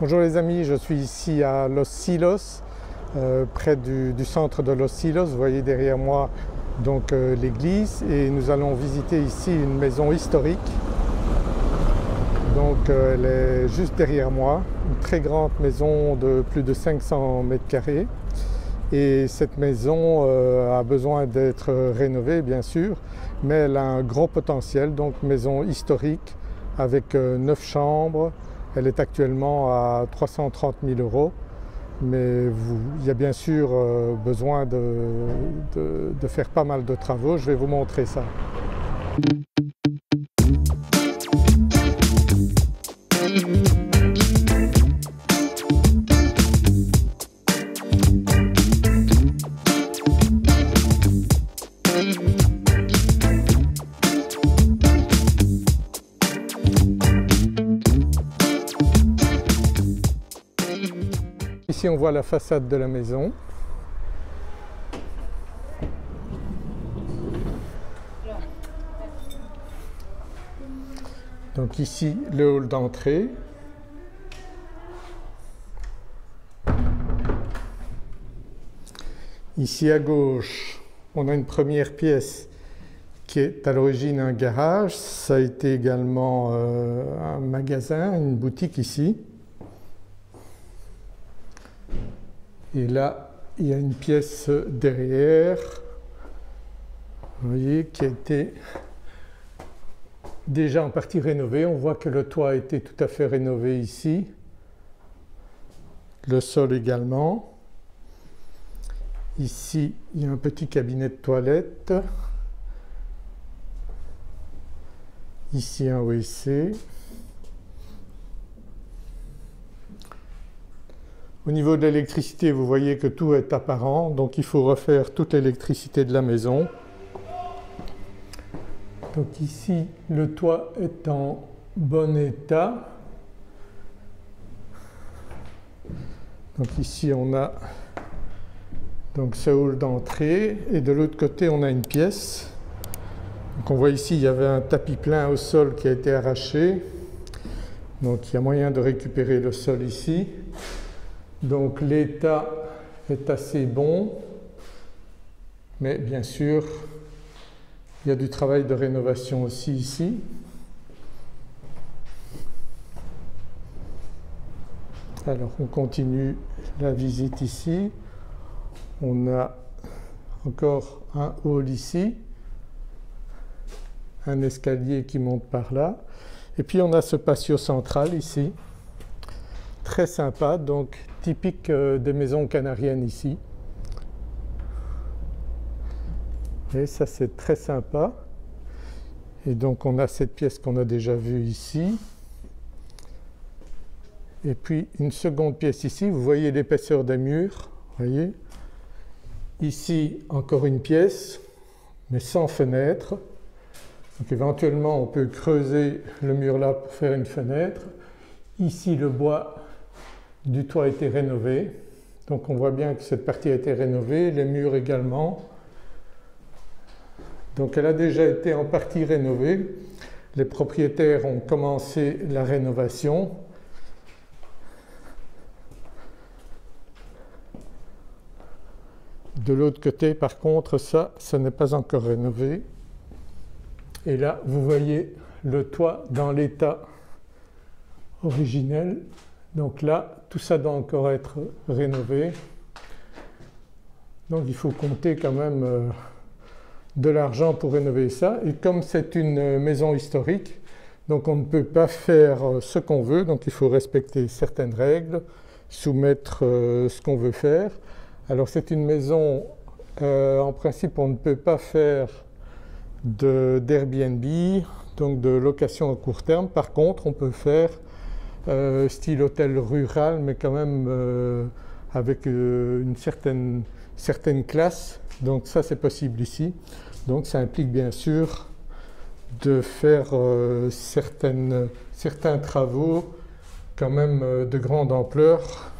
Bonjour les amis, je suis ici à Los Silos, près du centre de Los Silos. Vous voyez derrière moi donc l'église, et nous allons visiter ici une maison historique. Donc elle est juste derrière moi, une très grande maison de plus de 500 mètres carrés. Et cette maison a besoin d'être rénovée bien sûr, mais elle a un gros potentiel, donc maison historique avec 9 chambres. Elle est actuellement à 330 000 €, mais il y a bien sûr besoin de faire pas mal de travaux. Je vais vous montrer ça. Ici on voit la façade de la maison. Donc ici le hall d'entrée. Ici à gauche on a une première pièce qui est à l'origine un garage. Ça a été également un magasin, une boutique ici. Et là, il y a une pièce derrière, vous voyez, qui a été déjà en partie rénovée. On voit que le toit a été tout à fait rénové ici, le sol également. Ici, il y a un petit cabinet de toilette. Ici, un WC. Au niveau de l'électricité, vous voyez que tout est apparent, donc il faut refaire toute l'électricité de la maison. Donc ici, le toit est en bon état. Donc ici, on a donc ce hall d'entrée, et de l'autre côté, on a une pièce. Donc on voit ici, il y avait un tapis plein au sol qui a été arraché. Donc il y a moyen de récupérer le sol ici. Donc l'état est assez bon, mais bien sûr il y a du travail de rénovation aussi ici. Alors on continue la visite ici. On a encore un hall ici, un escalier qui monte par là, et puis on a ce patio central ici, très sympa, donc typique des maisons canariennes ici. Et ça c'est très sympa. Et donc on a cette pièce qu'on a déjà vue ici. Et puis une seconde pièce ici, vous voyez l'épaisseur des murs, voyez. Ici encore une pièce, mais sans fenêtre. Donc éventuellement on peut creuser le mur là pour faire une fenêtre. Ici le bois du toit a été rénové, donc on voit bien que cette partie a été rénovée, les murs également. Donc elle a déjà été en partie rénovée. Les propriétaires ont commencé la rénovation. De l'autre côté par contre, ça n'est pas encore rénové. Et là vous voyez le toit dans l'état originel. Donc là, tout ça doit encore être rénové. Donc il faut compter quand même de l'argent pour rénover ça. Et comme c'est une maison historique, donc on ne peut pas faire ce qu'on veut, donc il faut respecter certaines règles, soumettre ce qu'on veut faire. Alors c'est une maison, en principe on ne peut pas faire d'Airbnb, donc de location à court terme. Par contre on peut faire style hôtel rural, mais quand même avec une certaine classe. Donc ça c'est possible ici. Donc ça implique bien sûr de faire certains travaux quand même de grande ampleur.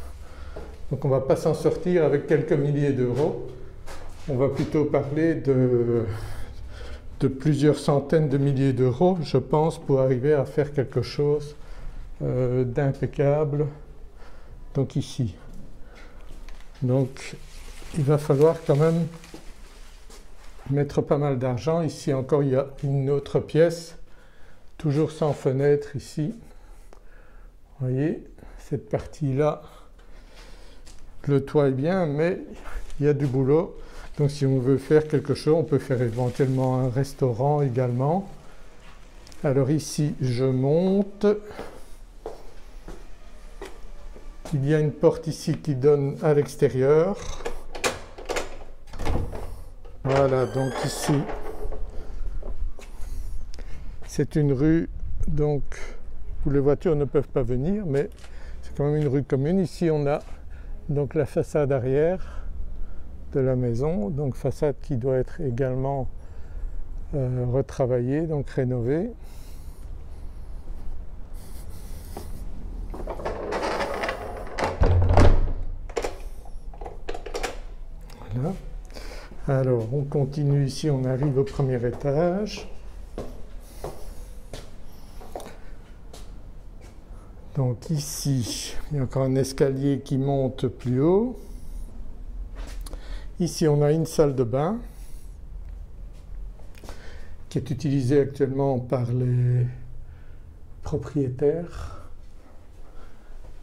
Donc on ne va pas s'en sortir avec quelques milliers d'euros. On va plutôt parler de plusieurs centaines de milliers d'euros, je pense, pour arriver à faire quelque chose d'impeccable donc ici. Donc il va falloir quand même mettre pas mal d'argent. Ici encore il y a une autre pièce, toujours sans fenêtre ici. Vous voyez, cette partie-là, le toit est bien, mais il y a du boulot. Donc si on veut faire quelque chose, on peut faire éventuellement un restaurant également. Alors ici je monte. Il y a une porte ici qui donne à l'extérieur. Voilà, donc ici c'est une rue donc où les voitures ne peuvent pas venir, mais c'est quand même une rue commune. Ici on a donc la façade arrière de la maison, donc façade qui doit être également retravaillée, donc rénovée. Voilà. Alors on continue ici, on arrive au premier étage. Donc ici, il y a encore un escalier qui monte plus haut. Ici, on a une salle de bain qui est utilisée actuellement par les propriétaires.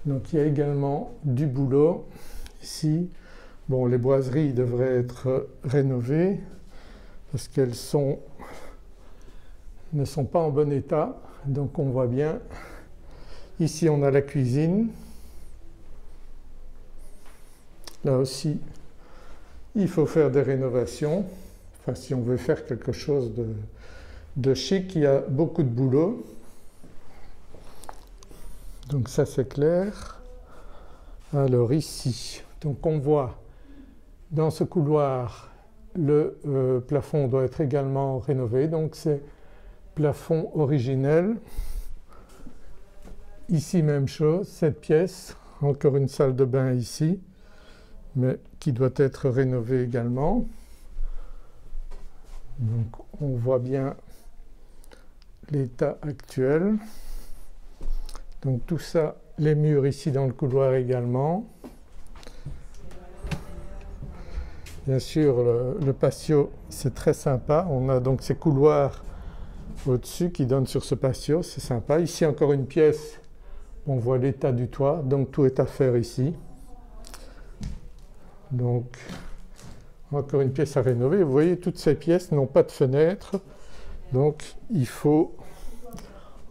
Donc il y a également du boulot ici. Bon, les boiseries devraient être rénovées parce qu'elles ne sont pas en bon état. Donc on voit bien. Ici on a la cuisine. Là aussi, il faut faire des rénovations. Enfin, si on veut faire quelque chose de chic, il y a beaucoup de boulot. Donc ça c'est clair. Alors ici, donc on voit dans ce couloir, le plafond doit être également rénové. Donc c'est plafond originel. Ici même chose, cette pièce, encore une salle de bain ici, mais qui doit être rénovée également. Donc on voit bien l'état actuel. Donc tout ça, les murs ici dans le couloir également. Bien sûr le patio c'est très sympa, on a donc ces couloirs au-dessus qui donnent sur ce patio, c'est sympa. Ici encore une pièce, on voit l'état du toit, donc tout est à faire ici. Donc encore une pièce à rénover. Vous voyez, toutes ces pièces n'ont pas de fenêtre, donc il faut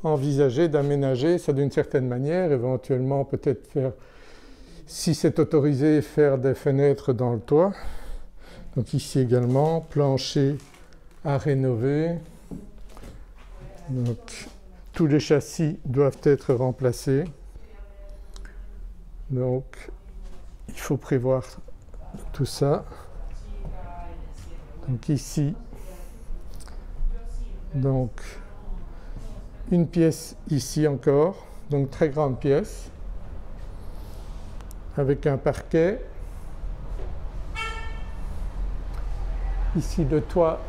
envisager d'aménager ça d'une certaine manière, éventuellement peut-être faire, si c'est autorisé, faire des fenêtres dans le toit. Donc ici également, plancher à rénover. Donc tous les châssis doivent être remplacés. Donc il faut prévoir tout ça. Donc ici, donc une pièce ici encore, donc très grande pièce, avec un parquet. Ici le toit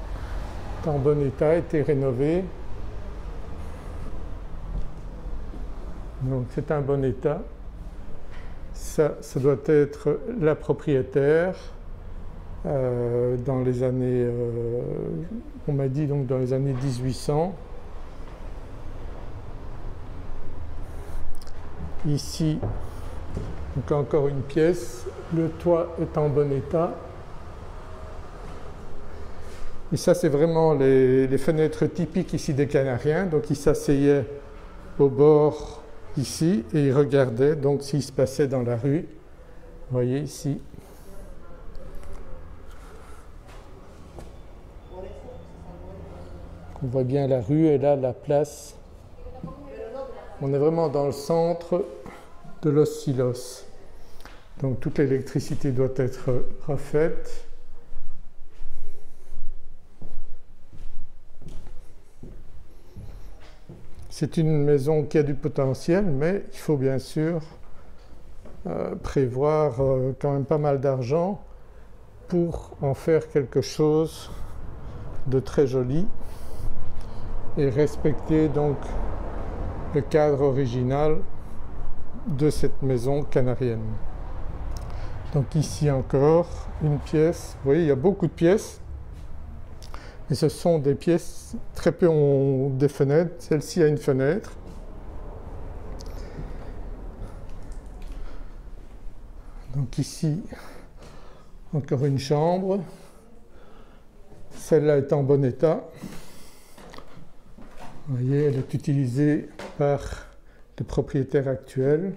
est en bon état, a été rénové. Donc c'est un bon état. Ça doit être la propriétaire dans les années, on m'a dit donc dans les années 1800. Ici, donc encore une pièce, le toit est en bon état. Et ça c'est vraiment les fenêtres typiques ici des Canariens. Donc ils s'asseyaient au bord ici et ils regardaient donc s'il se passait dans la rue. Vous voyez ici. On voit bien la rue et là la place. On est vraiment dans le centre de Los Silos. Donc toute l'électricité doit être refaite. C'est une maison qui a du potentiel, mais il faut bien sûr prévoir quand même pas mal d'argent pour en faire quelque chose de très joli et respecter donc le cadre original de cette maison canarienne. Donc ici encore une pièce, vous voyez il y a beaucoup de pièces, et ce sont des pièces, très peu ont des fenêtres, celle-ci a une fenêtre. Donc ici encore une chambre, celle-là est en bon état. Vous voyez, elle est utilisée par le propriétaire actuel.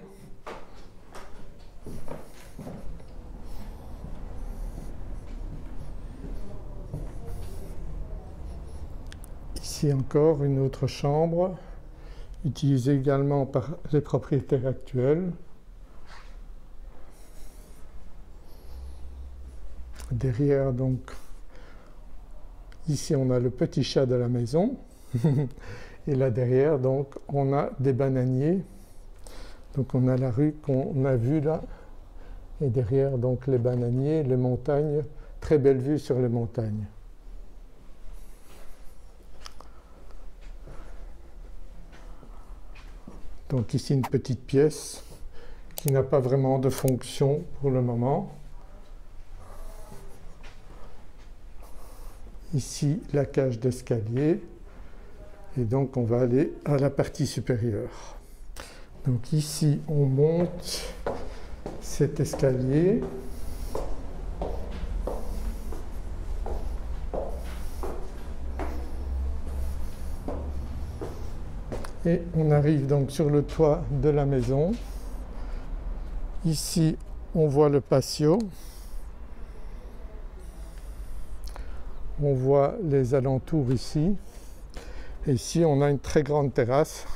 Ici encore une autre chambre, utilisée également par les propriétaires actuels. Derrière donc, ici on a le petit chat de la maison. Et là derrière donc on a des bananiers, donc on a la rue qu'on a vue là, et derrière donc les bananiers, les montagnes, très belle vue sur les montagnes. Donc ici une petite pièce qui n'a pas vraiment de fonction pour le moment. Ici la cage d'escalier. Et donc on va aller à la partie supérieure. Donc ici on monte cet escalier. Et on arrive donc sur le toit de la maison. Ici on voit le patio. On voit les alentours ici. Et ici on a une très grande terrasse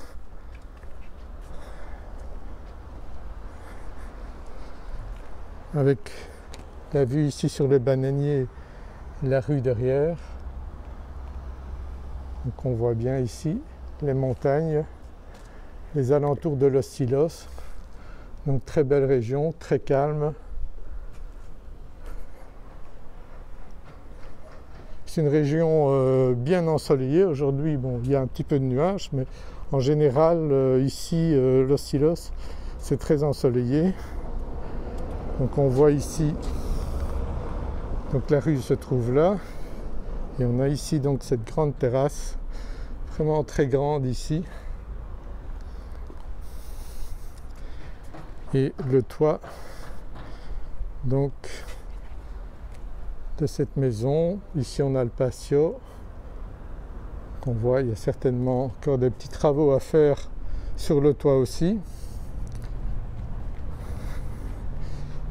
avec la vue ici sur les bananiers, la rue derrière. Donc on voit bien ici les montagnes, les alentours de Los Silos. Donc très belle région, très calme. C'est une région bien ensoleillée. Aujourd'hui, bon, il y a un petit peu de nuages, mais en général, ici, Los Silos, c'est très ensoleillé. Donc on voit ici, donc la rue se trouve là, et on a ici donc cette grande terrasse, vraiment très grande ici. Et le toit, donc, de cette maison. Ici on a le patio qu'on voit, il y a certainement encore des petits travaux à faire sur le toit aussi,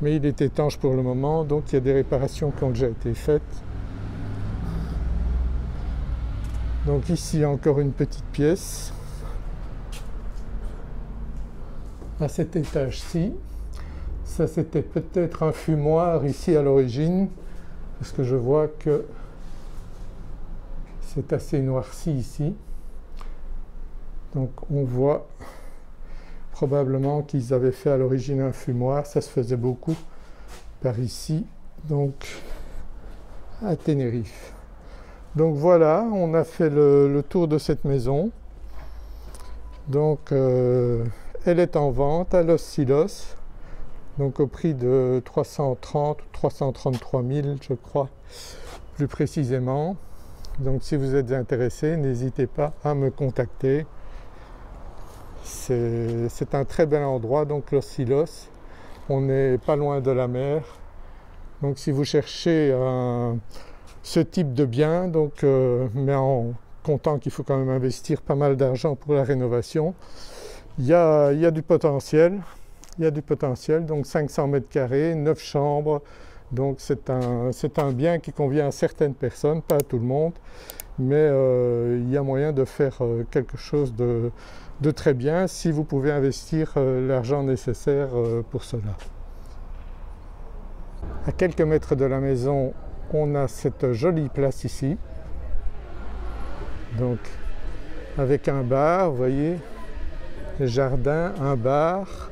mais il est étanche pour le moment, donc il y a des réparations qui ont déjà été faites. Donc ici encore une petite pièce à cet étage-ci. Ça c'était peut-être un fumoir ici à l'origine, parce que je vois que c'est assez noirci ici. Donc on voit probablement qu'ils avaient fait à l'origine un fumoir, ça se faisait beaucoup par ici, donc à Tenerife. Donc voilà, on a fait le tour de cette maison. Donc elle est en vente à Los Silos, donc au prix de 330 ou 333 000 je crois, plus précisément. Donc si vous êtes intéressé, n'hésitez pas à me contacter. C'est un très bel endroit, donc Los Silos, on n'est pas loin de la mer. Donc si vous cherchez ce type de bien, donc, mais en comptant qu'il faut quand même investir pas mal d'argent pour la rénovation, il y a du potentiel. Il y a du potentiel, donc 500 mètres carrés, 9 chambres, donc c'est un bien qui convient à certaines personnes, pas à tout le monde, mais il y a moyen de faire quelque chose de très bien si vous pouvez investir l'argent nécessaire pour cela. À quelques mètres de la maison, on a cette jolie place ici, donc avec un bar, vous voyez, jardin, un bar,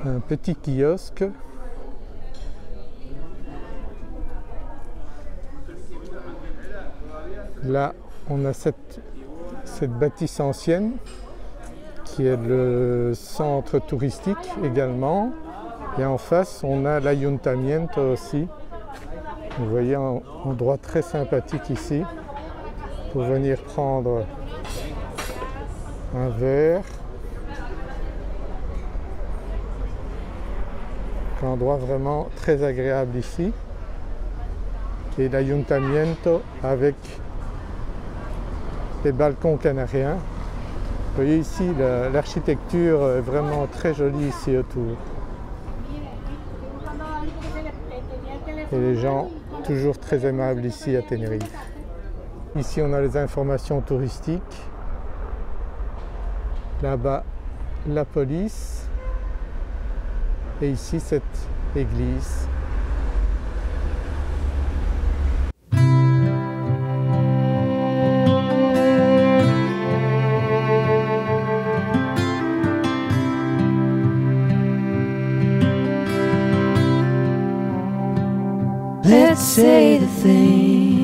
un petit kiosque. Là, on a cette bâtisse ancienne qui est le centre touristique également. Et en face, on a l'Ayuntamiento aussi. Vous voyez un endroit très sympathique ici pour venir prendre un verre. Un endroit vraiment très agréable ici. Et l'Ayuntamiento avec les balcons canariens. Vous voyez ici l'architecture est vraiment très jolie ici autour. Et les gens toujours très aimables ici à Tenerife. Ici on a les informations touristiques. Là-bas la police. Et ici cette église. Let's say the thing